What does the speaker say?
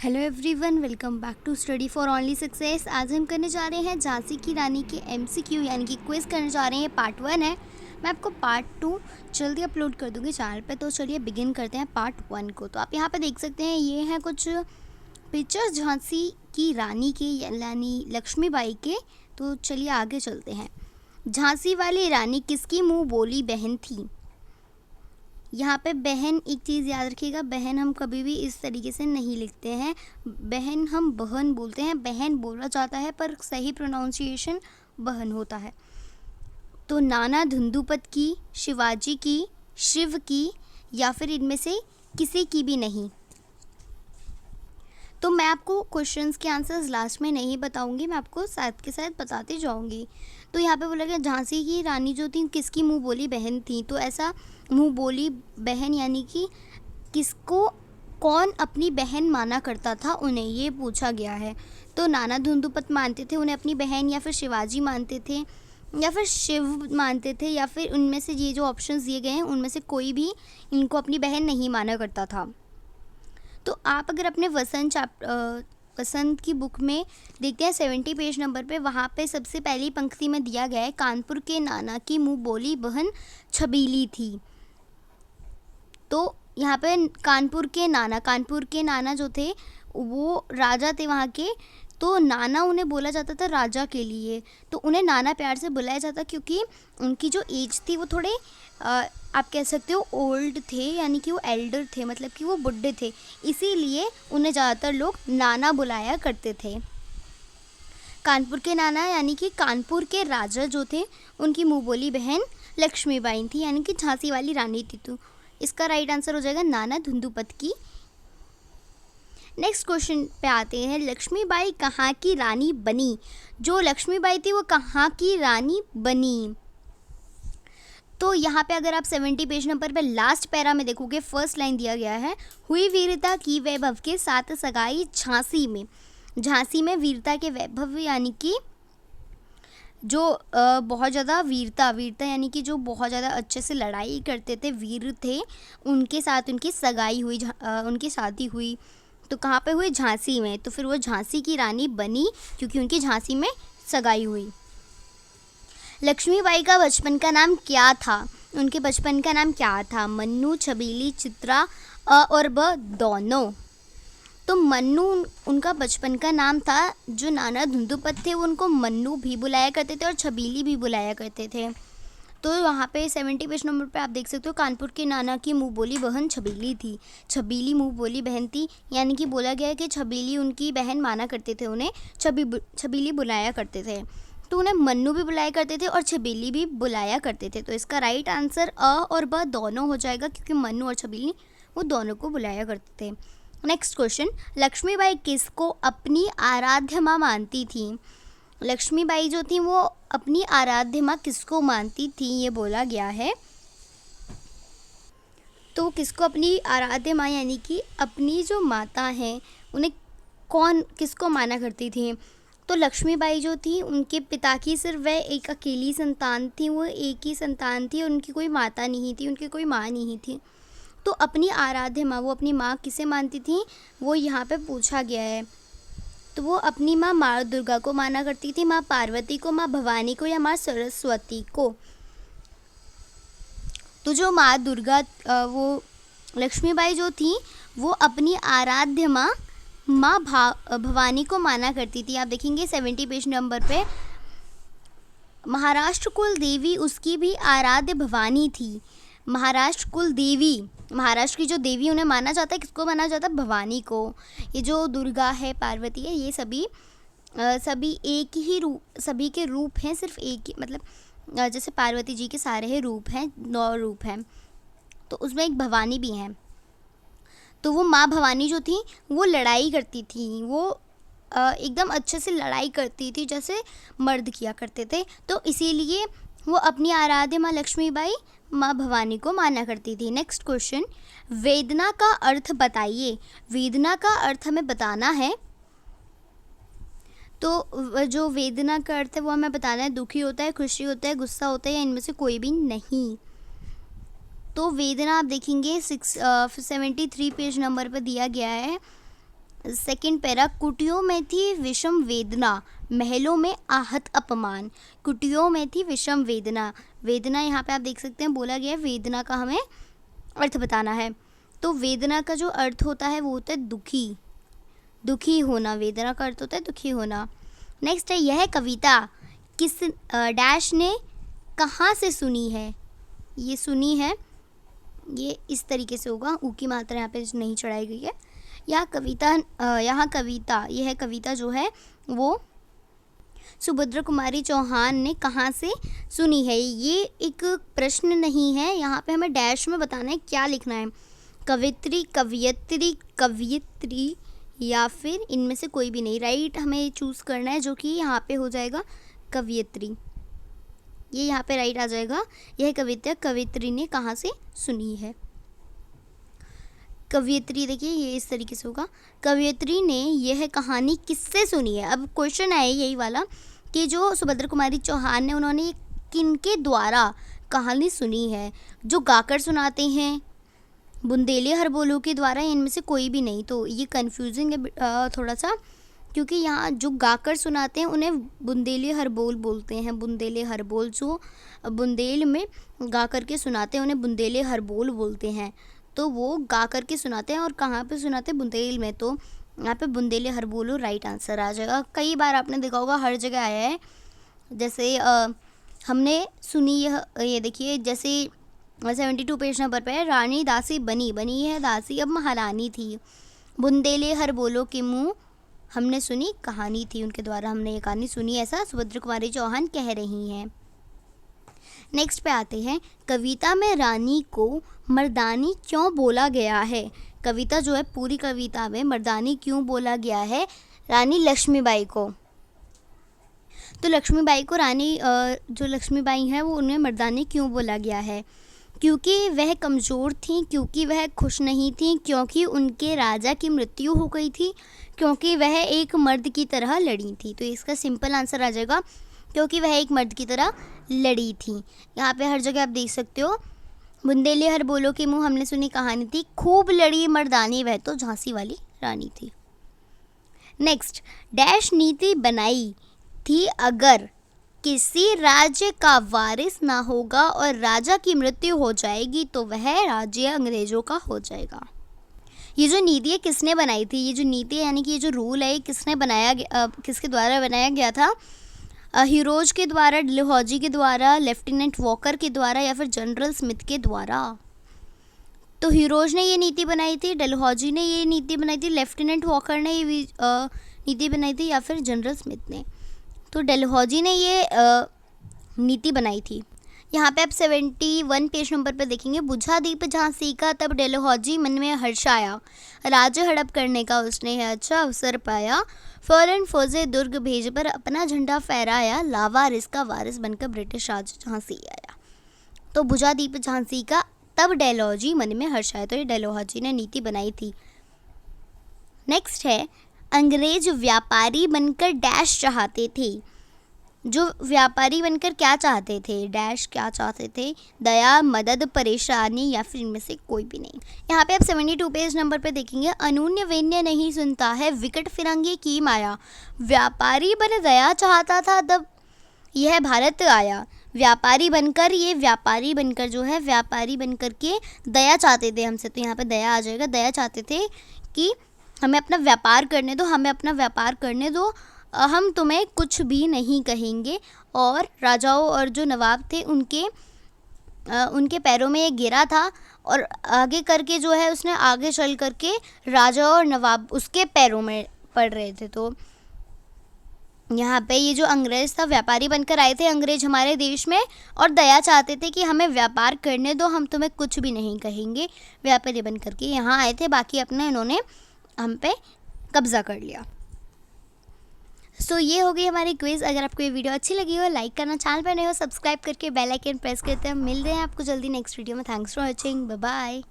Hello everyone, welcome back to study for only success. आज हम करने जा रहे हैं झांसी की रानी के एमसीक्यू यानी कि क्विज़ करने जा रहे हैं। पार्ट 1 है। मैं आपको पार्ट 2 जल्दी अपलोड कर दूंगी चैनल पे। तो चलिए बिगिन करते हैं पार्ट 1 को। तो आप यहाँ पे देख सकते हैं, ये हैं कुछ पिक्चर्स झांसी की रानी के यानी लक्ष्मीबाई के। तो चलिए आगे चलते हैं। झांसी वाली रानी किसकी मुँह बोली बहन थी? यहाँ पे बहन, एक चीज़ याद रखिएगा, बहन हम कभी भी इस तरीके से नहीं लिखते हैं। बहन हम बहन बोलते हैं, बहन बोला जाता है पर सही प्रोनाउंसिएशन बहन होता है। तो नाना धुंधुपत की, शिवाजी की, शिव की, या फिर इनमें से किसी की भी नहीं। तो मैं आपको क्वेश्चंस के आंसर्स लास्ट में नहीं बताऊंगी, मैं आपको साथ के साथ बताती जाऊंगी। तो यहाँ पे बोला गया झांसी की रानी जो थी किसकी मुँह बोली बहन थी। तो ऐसा मुँह बोली बहन यानी कि किसको कौन अपनी बहन माना करता था, उन्हें ये पूछा गया है। तो नाना धुंधुपत मानते थे उन्हें अपनी बहन, या फिर शिवाजी मानते थे, या फिर शिव मानते थे, या फिर उनमें से ये जो ऑप्शंस दिए गए हैं उनमें से कोई भी इनको अपनी बहन नहीं माना करता था। तो आप अगर अपने वसंत की बुक में देखते हैं 70 पेज नंबर पे, वहाँ पे सबसे पहली पंक्ति में दिया गया है कानपुर के नाना की मुँह बोली बहन छबीली थी। तो यहाँ पे कानपुर के नाना जो थे वो राजा थे वहाँ के। तो नाना उन्हें बोला जाता था राजा के लिए, तो उन्हें नाना प्यार से बुलाया जाता क्योंकि उनकी जो एज थी वो थोड़े आप कह सकते हो ओल्ड थे, यानी कि वो एल्डर थे, मतलब कि वो बुढ़े थे, इसीलिए उन्हें ज़्यादातर लोग नाना बुलाया करते थे। कानपुर के नाना यानी कि कानपुर के राजा जो थे उनकी मुँह बोली बहन लक्ष्मीबाई थी, यानी कि झांसी वाली रानी थी। तो इसका राइट आंसर हो जाएगा नाना धुंधुपत की। नेक्स्ट क्वेश्चन पे आते हैं, लक्ष्मीबाई कहाँ की रानी बनी? जो लक्ष्मीबाई थी वो कहाँ की रानी बनी? तो यहाँ पे अगर आप 70 पेज नंबर पे लास्ट पैरा में देखोगे, फर्स्ट लाइन दिया गया है, हुई वीरता की वैभव के साथ सगाई झांसी में। झांसी में वीरता के वैभव यानी कि जो बहुत ज़्यादा वीरता यानी कि जो बहुत ज़्यादा अच्छे से लड़ाई करते थे, वीर थे, उनके साथ उनकी सगाई हुई, उनकी शादी हुई। तो कहाँ पे हुई? झांसी में। तो फिर वो झांसी की रानी बनी क्योंकि उनकी झांसी में सगाई हुई। लक्ष्मीबाई का बचपन का नाम क्या था? उनके बचपन का नाम क्या था? मन्नू, छबीली, चित्रा, और ब दोनों। तो मन्नू उनका बचपन का नाम था। जो नाना धुंधुपत थे वो उनको मन्नू भी बुलाया करते थे और छबीली भी बुलाया करते थे। तो वहाँ पे 70 पेज नंबर पे आप देख सकते हो, कानपुर के नाना की मुँह बोली बहन छबीली थी। छबीली मुँह बोली बहन थी, यानी कि बोला गया है कि छबीली उनकी बहन माना करते थे, उन्हें छबीली बुलाया करते थे। तो उन्हें मन्नू भी बुलाया करते थे और छबीली भी बुलाया करते थे। तो इसका राइट आंसर अ और ब दोनों हो जाएगा, क्योंकि मन्नू और छबीली वो दोनों को बुलाया करते थे। नेक्स्ट क्वेश्चन, लक्ष्मीबाई किसको अपनी आराध्य माँ मानती थी? लक्ष्मीबाई जो थी वो अपनी आराध्य माँ किसको मानती थी, ये बोला गया है। तो किसको अपनी आराध्य माँ यानी कि अपनी जो माता हैं उन्हें किसको माना करती थी? तो लक्ष्मीबाई जो थी उनके पिता की सिर्फ वह एक अकेली संतान थी, वो एक ही संतान थी, उनकी कोई माता नहीं थी, उनकी कोई माँ नहीं थी। तो अपनी आराध्य माँ, वो अपनी माँ किसे मानती थी, वो यहाँ पे पूछा गया है। तो वो अपनी माँ दुर्गा को माना करती थी, माँ पार्वती को, माँ भवानी को, या माँ सरस्वती को। तो जो माँ दुर्गा, वो लक्ष्मीबाई जो थी वो अपनी आराध्य माँ भवानी को माना करती थी। आप देखेंगे 70 पेज नंबर पे, महाराष्ट्र कुल देवी उसकी भी आराध्य भवानी थी। महाराष्ट्र कुल देवी, महाराष्ट्र की जो देवी उन्हें माना जाता है, किसको माना जाता है? भवानी को। ये जो दुर्गा है, पार्वती है, ये सभी एक ही रूप, सभी के रूप हैं, सिर्फ एक ही, मतलब जैसे पार्वती जी के सारे रूप हैं, 9 रूप हैं, तो उसमें एक भवानी भी हैं। तो वो माँ भवानी जो थी वो लड़ाई करती थी, वो एकदम अच्छे से लड़ाई करती थी जैसे मर्द किया करते थे। तो इसीलिए वो अपनी आराध्य माँ लक्ष्मीबाई माँ भवानी को माना करती थी। नेक्स्ट क्वेश्चन, वेदना का अर्थ बताइए। वेदना का अर्थ हमें बताना है। तो जो वेदना का अर्थ है वो हमें बताना है, दुखी होता है, खुशी होता है, गुस्सा होता है, या इनमें से कोई भी नहीं। तो वेदना आप देखेंगे 73 पेज नंबर पर दिया गया है। सेकंड पैरा, कुटियों में थी विषम वेदना, महलों में आहत अपमान। कुटियों में थी विषम वेदना, वेदना यहाँ पे आप देख सकते हैं बोला गया है, वेदना का हमें अर्थ बताना है। तो वेदना का जो अर्थ होता है वो होता है दुखी, दुखी होना। वेदना का अर्थ होता है दुखी होना। नेक्स्ट है, यह कविता किस डैश ने कहाँ से सुनी है। ये सुनी है, ये इस तरीके से होगा, ऊ की मात्रा यहाँ पे नहीं चढ़ाई गई है। यह कविता यह कविता जो है वो सुभद्रा कुमारी चौहान ने कहाँ से सुनी है। ये एक प्रश्न नहीं है, यहाँ पे हमें डैश में बताना है क्या लिखना है, कवित्री, कवियत्री, कवियत्री या फिर इनमें से कोई भी नहीं। राइट हमें चूज़ करना है, जो कि यहाँ पे हो जाएगा कवियत्री। ये यहाँ पे राइट आ जाएगा। यह कविता कवित्री ने कहाँ से सुनी है। कवियत्री देखिए ये इस तरीके से होगा, कवियत्री ने यह कहानी किससे सुनी है। अब क्वेश्चन है यही वाला कि जो सुभद्रा कुमारी चौहान ने, उन्होंने किनके द्वारा कहानी सुनी है। जो गाकर सुनाते हैं बुंदेली हरबोलों के द्वारा, इनमें से कोई भी नहीं। तो ये कन्फ्यूजिंग है थोड़ा सा, क्योंकि यहाँ जो गाकर सुनाते हैं उन्हें बुंदेली हरबोल बोलते हैं। बुंदेली हरबोल, जो बुंदेल में गा करके सुनाते हैं उन्हें बुंदेली हरबोल बोलते हैं। तो वो गा करके सुनाते हैं, और कहाँ पे सुनाते हैं, बुंदेल में। तो यहाँ पे बुंदेली हरबोल राइट आंसर आ जाएगा। कई बार आपने देखा होगा, हर जगह आया है। जैसे हमने सुनी ये देखिए, जैसे 72 पेज नंबर पे है, रानी दासी बनी है दासी अब महारानी थी, बुंदेली हरबोलों के मुँह हमने सुनी कहानी थी, उनके द्वारा हमने ये कहानी सुनी, ऐसा सुभद्रा कुमारी चौहान कह रही हैं। नेक्स्ट पे आते हैं, कविता में रानी को मर्दानी क्यों बोला गया है। कविता जो है, पूरी कविता में मर्दानी क्यों बोला गया है, रानी लक्ष्मीबाई को। तो लक्ष्मीबाई को रानी जो लक्ष्मीबाई हैं वो उन्हें मर्दानी क्यों बोला गया है, क्योंकि वह कमज़ोर थी, क्योंकि वह खुश नहीं थी, क्योंकि उनके राजा की मृत्यु हो गई थी, क्योंकि वह एक मर्द की तरह लड़ी थी। तो इसका सिंपल आंसर आ जाएगा, क्योंकि वह एक मर्द की तरह लड़ी थी। यहाँ पे हर जगह आप देख सकते हो, बुंदेली हरबोलों के मुँह हमने सुनी कहानी थी, खूब लड़ी मर्दानी वह तो झांसी वाली रानी थी। नेक्स्ट, डैश नीति बनाई थी अगर किसी राज्य का वारिस ना होगा और राजा की मृत्यु हो जाएगी तो वह राज्य अंग्रेजों का हो जाएगा। ये जो नीति है किसने बनाई थी, ये जो नीति है यानी कि ये जो रूल है ये किसने बनाया, किसके द्वारा बनाया गया था। हीरोज के द्वारा, डलहौजी के द्वारा, लेफ्टिनेंट वॉकर के द्वारा या फिर जनरल स्मिथ के द्वारा। तो हीरोज ने ये नीति बनाई थी, डलहौजी ने ये नीति बनाई थी, लेफ्टिनेंट वॉकर ने ये नीति बनाई थी, या फिर जनरल स्मिथ ने। तो डलहौजी ने ये नीति बनाई थी। यहाँ पे आप 71 पेज नंबर पर देखेंगे, बुझा दीप झांसी का तब डलहौजी मन में हर्ष आया, राज्य हड़प करने का उसने है अच्छा अवसर पाया, फौरन फौजे दुर्ग भेज पर अपना झंडा फहराया, लावारिस का वारिस बनकर ब्रिटिश राज झांसी आया। तो बुझा दीप झांसी का तब डलहौजी मन में हर्ष आया, तो ये डलहौजी ने नीति बनाई थी। नेक्स्ट है, अंग्रेज व्यापारी बनकर डैश चाहते थे। जो व्यापारी बनकर क्या चाहते थे, डैश क्या चाहते थे, दया, मदद, परेशानी या फिर इनमें से कोई भी नहीं। यहाँ पे आप 72 पेज नंबर पे देखेंगे, अनून्य वेन्य नहीं सुनता है, विकट फिरंगी की माया, व्यापारी बन दया चाहता था तब यह भारत आया। व्यापारी बनकर, ये व्यापारी बनकर जो है, व्यापारी बनकर के दया चाहते थे हमसे, तो यहाँ पे दया आ जाएगा। दया चाहते थे कि हमें अपना व्यापार करने दो, हमें अपना व्यापार करने दो, हम तुम्हें कुछ भी नहीं कहेंगे। और राजाओं और जो नवाब थे उनके पैरों में ये गिरा था, और आगे करके जो है उसने आगे चल करके राजा और नवाब उसके पैरों में पड़ रहे थे। तो यहाँ पे ये जो अंग्रेज़ था, व्यापारी बनकर आए थे अंग्रेज हमारे देश में, और दया चाहते थे कि हमें व्यापार करने दो, हम तुम्हें कुछ भी नहीं कहेंगे। व्यापारी बन करके यहाँ आए थे, बाकी अपना इन्होंने हम पे कब्ज़ा कर लिया। सो ये हो गई हमारी क्विज़। अगर आपको ये वीडियो अच्छी लगी हो, लाइक करना, चैनल पर नए हो सब्सक्राइब करके बेल आइकन प्रेस करते हैं। मिलते हैं आपको जल्दी नेक्स्ट वीडियो में। Thanks for watching, bye bye.